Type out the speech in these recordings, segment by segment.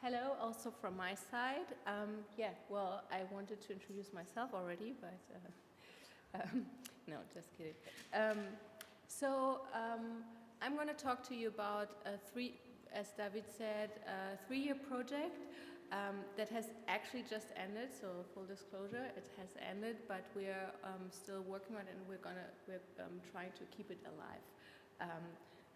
Hello, also from my side. Well, I wanted to introduce myself already, but no, just kidding. I'm going to talk to you about as David said, a 3-year project that has actually just ended. So full disclosure, it has ended, but we are still working on it, and we're trying to keep it alive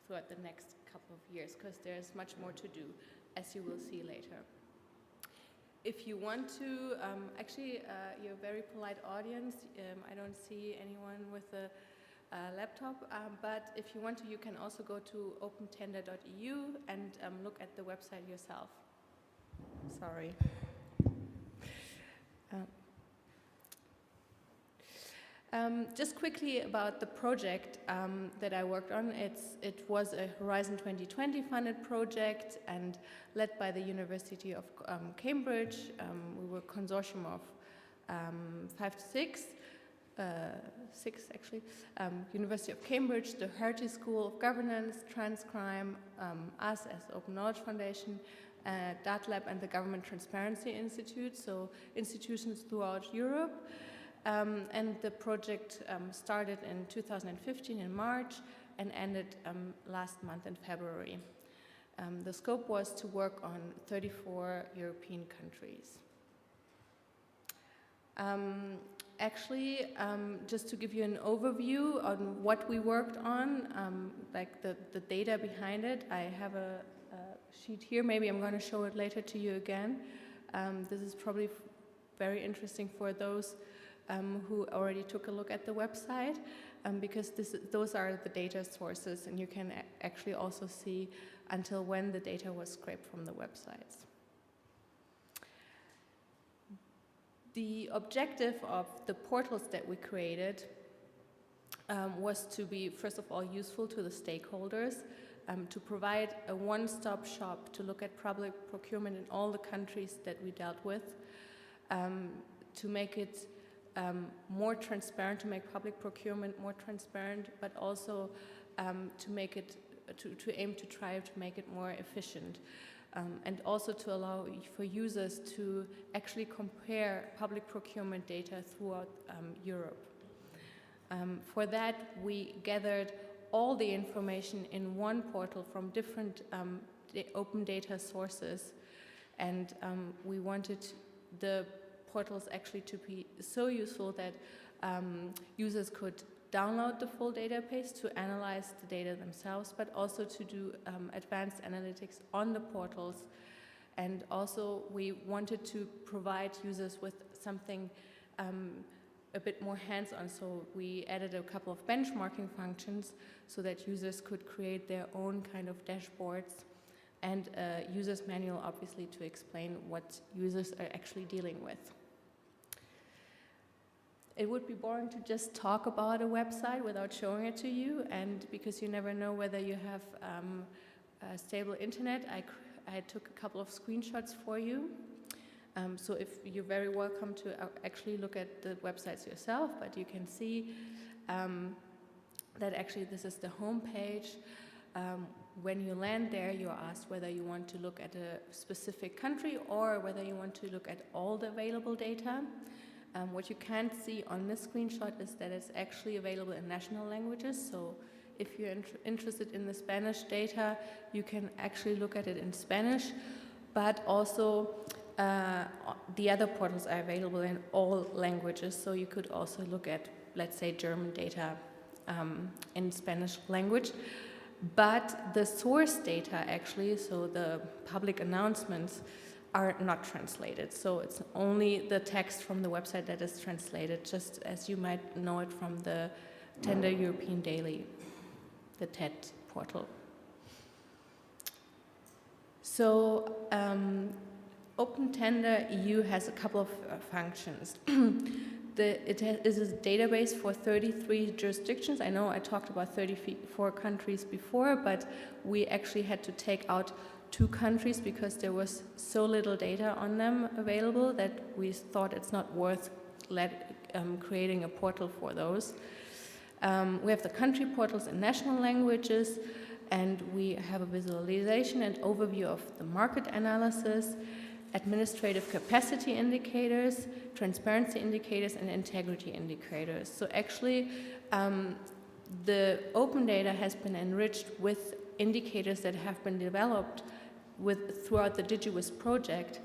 throughout the next couple of years, because there's much more to do, as you will see later. If you want to, you're a very polite audience. I don't see anyone with a laptop, but if you want to, you can also go to opentender.eu and look at the website yourself. Sorry. Just quickly about the project that I worked on. It was a Horizon 2020 funded project and led by the University of Cambridge. We were a consortium of 5 to 6, 6 actually. University of Cambridge, the Hertie School of Governance, Transcrime, us as Open Knowledge Foundation, DATLab, and the Government Transparency Institute, so institutions throughout Europe. And the project started in 2015 in March and ended last month in February. The scope was to work on 34 European countries. Just to give you an overview on what we worked on, like the data behind it, I have a sheet here. Maybe I'm going to show it later to you again. This is probably very interesting for those who already took a look at the website, because those are the data sources, and you can actually also see until when the data was scraped from the websites. The objective of the portals that we created was to be, first of all, useful to the stakeholders, to provide a one-stop shop to look at public procurement in all the countries that we dealt with, to make it more transparent, to make public procurement more transparent, but also to make it, to aim to try to make it more efficient, and also to allow for users to actually compare public procurement data throughout Europe. For that, we gathered all the information in one portal from different open data sources, and we wanted the portals actually to be so useful that users could download the full database to analyze the data themselves, but also to do advanced analytics on the portals. And also we wanted to provide users with something a bit more hands-on, so we added a couple of benchmarking functions so that users could create their own kind of dashboards, and a user's manual, obviously, to explain what users are actually dealing with. It would be boring to just talk about a website without showing it to you, and because you never know whether you have a stable internet, I took a couple of screenshots for you. So if you're very welcome to actually look at the websites yourself, but you can see that actually this is the home page. When you land there, you're asked whether you want to look at a specific country or whether you want to look at all the available data. What you can't see on this screenshot is that it's actually available in national languages. So if you're interested in the Spanish data, you can actually look at it in Spanish, but also the other portals are available in all languages. So you could also look at, let's say, German data in Spanish language. But the source data actually, so the public announcements, are not translated. So it's only the text from the website that is translated, just as you might know it from the Tender European Daily, the TED portal. So Open Tender EU has a couple of functions. It is a database for 33 jurisdictions. I know I talked about 34 countries before, but we actually had to take out 2 countries because there was so little data on them available that we thought it's not worth creating a portal for those. We have the country portals in national languages, and we have a visualization and overview of the market analysis, administrative capacity indicators, transparency indicators, and integrity indicators. So actually, the open data has been enriched with indicators that have been developed throughout the Digiwhist project,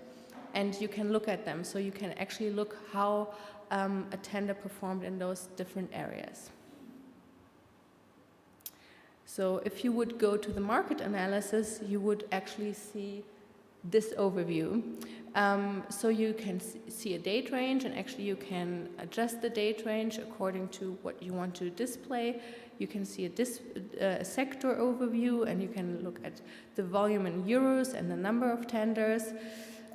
and you can look at them. So you can actually look how a tender performed in those different areas. So if you would go to the market analysis, you would actually see this overview. So you can see a date range, and actually you can adjust the date range according to what you want to display. You can see a sector overview, and you can look at the volume in euros and the number of tenders.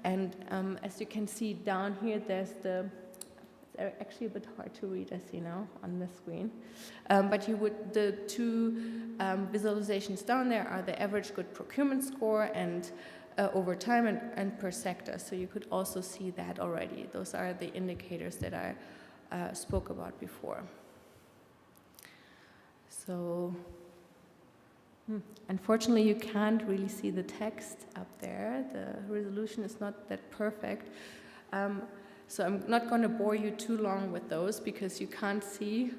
And as you can see down here, there's it's actually a bit hard to read, I see now on the screen. But the two visualizations down there are the average good procurement score and over time and per sector. So you could also see that already. Those are the indicators that I spoke about before. So unfortunately, you can't really see the text up there. The resolution is not that perfect. So I'm not going to bore you too long with those because you can't see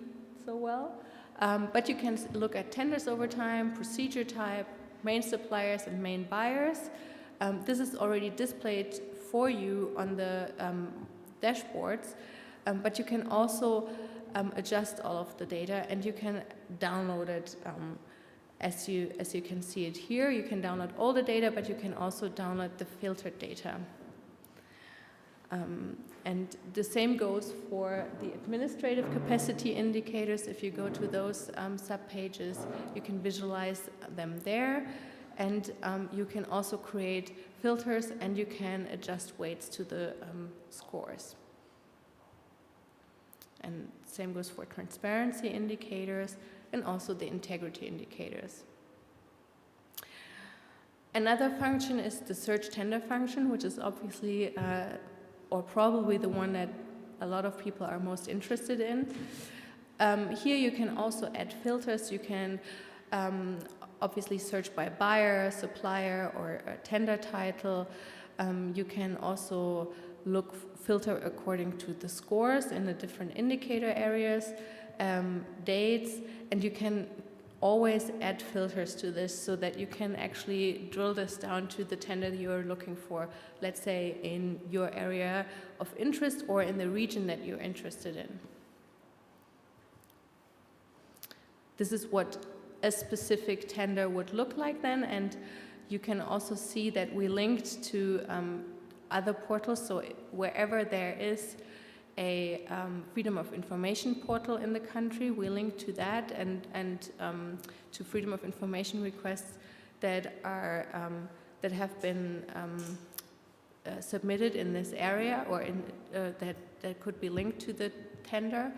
so well. But you can look at tenders over time, procedure type, main suppliers, and main buyers. This is already displayed for you on the dashboards, but you can also adjust all of the data, and you can download it as you can see it here. You can download all the data, but you can also download the filtered data. And the same goes for the administrative capacity indicators. If you go to those sub-pages, you can visualize them there. And you can also create filters, and you can adjust weights to the scores. And same goes for transparency indicators and also the integrity indicators. Another function is the search tender function, which is obviously or probably the one that a lot of people are most interested in. Here you can also add filters. You can obviously search by buyer, supplier, or a tender title. You can also filter according to the scores in the different indicator areas, dates, and you can always add filters to this so that you can actually drill this down to the tender you're looking for, let's say in your area of interest or in the region that you're interested in. This is what a specific tender would look like then, and you can also see that we linked to other portals. So wherever there is a freedom of information portal in the country, we link to that and to freedom of information requests that are that have been submitted in this area, or that could be linked to the tender,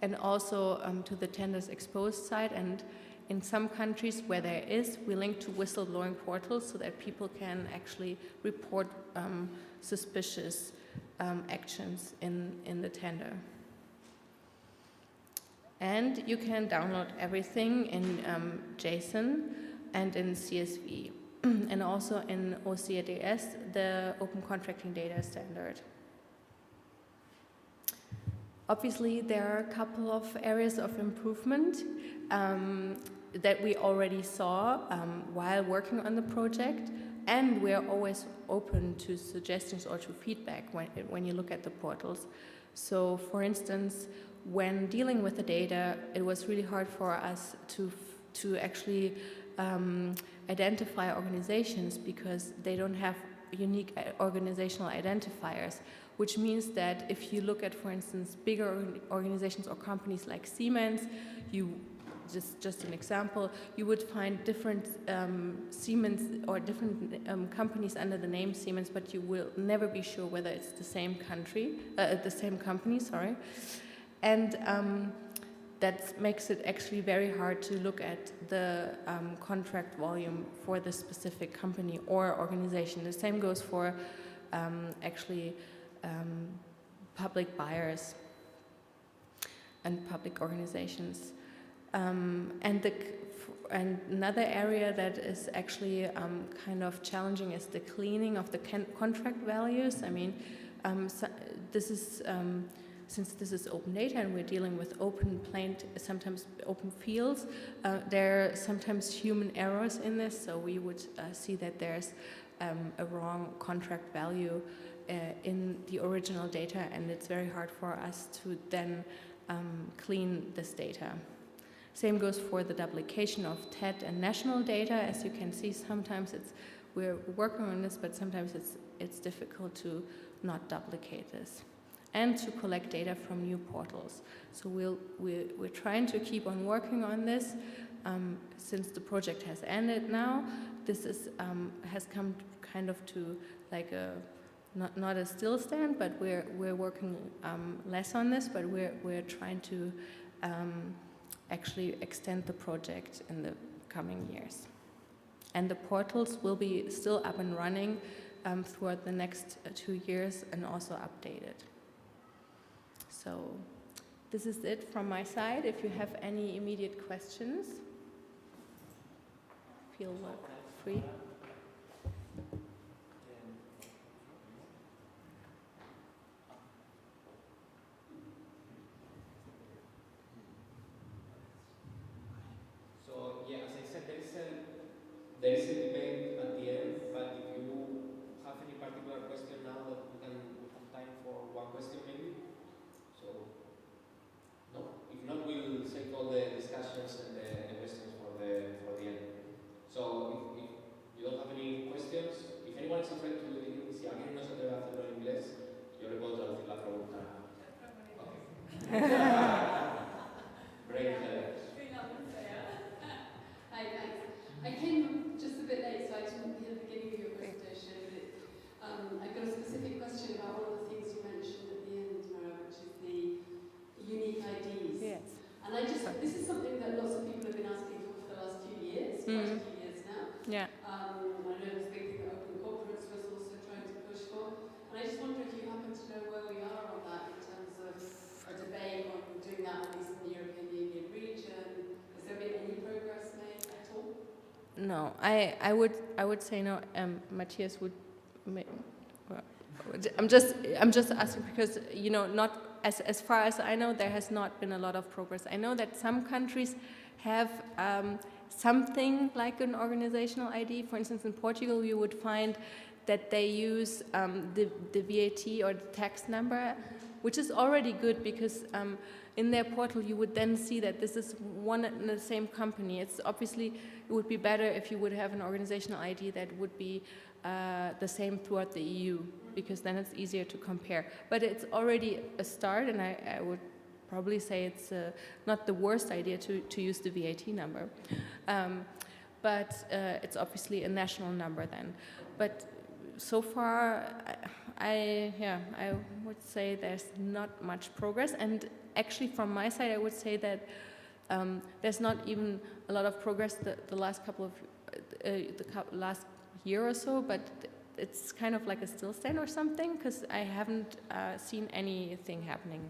and also to the tender's exposed site. And in some countries where there is, we link to whistleblowing portals so that people can actually report suspicious actions in the tender. And you can download everything in JSON and in CSV, and also in OCDS, the Open Contracting Data Standard. Obviously, there are a couple of areas of improvement that we already saw while working on the project, and we are always open to suggestions or to feedback when you look at the portals. So, for instance, when dealing with the data, it was really hard for us to actually identify organizations because they don't have unique organizational identifiers, which means that if you look at, for instance, bigger organizations or companies like Siemens, just an example, you would find different Siemens or different companies under the name Siemens, but you will never be sure whether it's the same company, sorry. And that makes it actually very hard to look at the contract volume for the specific company or organization. The same goes for public buyers and public organizations. And And another area that is actually kind of challenging is the cleaning of the contract values. I mean, this is, since this is open data and we're dealing with open sometimes open fields, there are sometimes human errors in this, so we would see that there's a wrong contract value in the original data, and it's very hard for us to then clean this data. Same goes for the duplication of TED and national data. As you can see, sometimes we're working on this, but sometimes it's difficult to not duplicate this. And to collect data from new portals. So we're trying to keep on working on this. Since the project has ended now, this has come kind of to like not a still stand, but we're working less on this, but we're trying to actually extend the project in the coming years. And the portals will be still up and running throughout the next 2 years and also updated. So this is it from my side. If you have any immediate questions, feel free. There is a debate at the end, but if you have any particular question now, that we have time for one question maybe. So, no. If not, we'll save all the discussions and the questions for the end. So, if you don't have any questions, if anyone is afraid to do it in English, si alguien no se atreve a hacerlo en inglés, yo le puedo traducir la pregunta. Okay. Great. I came just a bit late, so I didn't hear the beginning of your presentation. But I've got a specific question about one of the things you mentioned at the end, Mara, which is the unique IDs. Yes. And this is something that lots of people have been asking for the last few years, quite a few years now. Yeah. I know it's a big thing that Open Corporates was also trying to push for. And I just wonder if you happen to know where we are on that in terms of a debate on doing that, at least in the European Union region. Has there been any progress made at all? No, I would say no. Matthias would. I'm just asking because not as far as I know, there has not been a lot of progress. I know that some countries have something like an organizational ID. For instance, in Portugal, you would find that they use the VAT or the tax number, which is already good because in their portal you would then see that this is one and the same company. It's obviously, it would be better if you would have an organizational ID that would be the same throughout the EU, because then it's easier to compare. But it's already a start, and I would probably say it's not the worst idea to use the VAT number. But it's obviously a national number then. But so far, I would say there's not much progress. And actually, from my side, I would say that there's not even a lot of progress the last couple of last year or so, but it's kind of like a still stand or something, because I haven't seen anything happening.